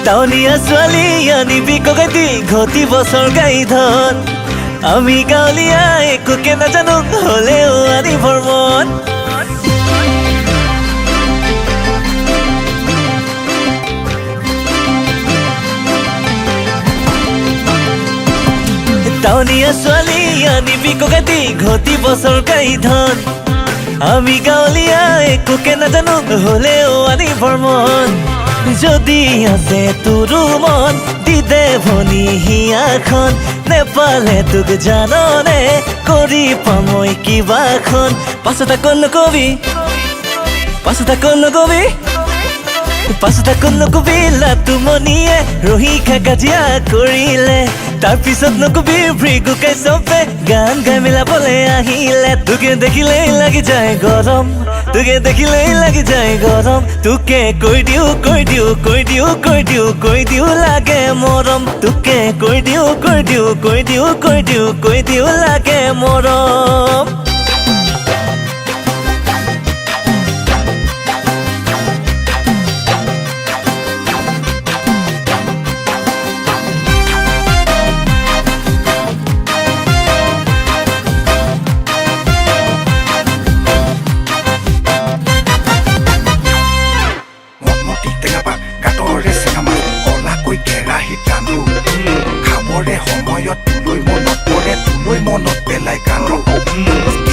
টাউনিয়া ছোৱালী আনিবি কগাতি ঘটি বছৰ গাই ধন আমি গাঁৱলীয়া একোকে নাজানো হলেও আনি ভ্ৰমণ টাউনিয়া ছোৱালী আনিবি কগাতি ঘটি বছৰ গাই ধন আমি গাঁৱলীয়া একোকে নাজানো হলেও আনি ভ্ৰমণ যদি আছে তোৰো মন দিদে ভনী হিয়াখন নেপালে তোক জাননে কৰি পামই কিবাখন পাছত আকৌ নকবি লাতুমনিয়ে ৰহি খা কাজিয়া কৰিলে তাৰপিছত নকবি ভৃগুকাই চবে গান গাই মিলাবলৈ আহিলে তোকে দেখিলেই লাগি যায় গৰম তোকে কৈ দিও লাগে মৰম তোকে কৈ দিও লাগে মৰম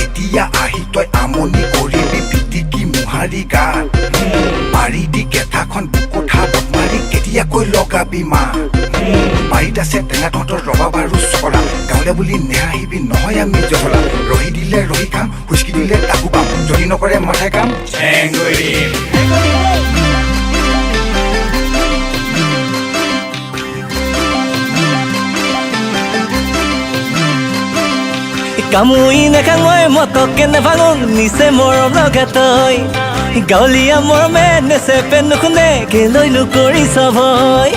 এতিয়া আহি তই আমনি কৰিবি পিটিকি মোহাৰি গাত মাৰি দি কেঁঠাখন বুকুঠা মাৰি কেতিয়াকৈ লগাবি মা বাৰীত আছে টেঙা তহঁতৰ ৰবা বাৰু চকলা গাঁৱলে বুলি নেহাহিবি নহয় আমি জহলা ৰহি দিলে ৰহি খাম খুচকি দিলে তাকো পাম যদি নকৰে মাথাই কাম কামুই নাখাঙৈ মতকে নেভাঙো নিচে মৰম লগা তই গাঁৱলীয়া মৰমে নেচেপে নুশুনে কেলৈ নকৰি সভয়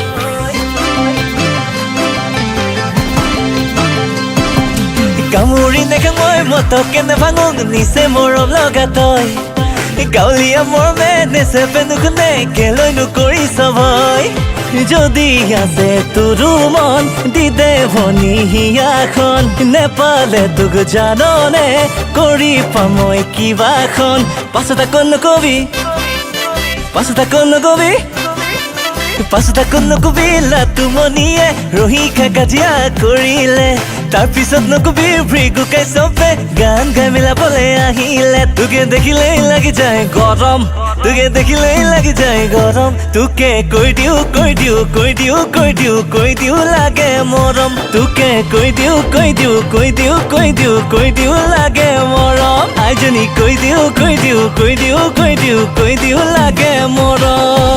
কামুৰি নাখাঙৈ মতকে নেভাঙো নিচে মৰম লগা তই গাঁৱলীয়া মৰমে নেচেপে নুশুনে কেলৈ নকৰি সভয় যদি আছে তোৰো মন দিদে ভনী হিয়াখন নেপালে তোক জাননে কৰি পামই কিবাখন পাছত আকৌ নকবি লাতুমনিয়ে ৰহি খা কাজিয়া কৰিলে তাৰপিছত নকবি ভৃগুকাই চবে গান গাই মিলাবলৈ আহিলে তোকে দেখিলেই লাগি যায় গৰম তোকে কৈ দিও লাগে মৰম তোকে কৈ দিও লাগে মৰম আইজনী কৈ দিও লাগে মৰম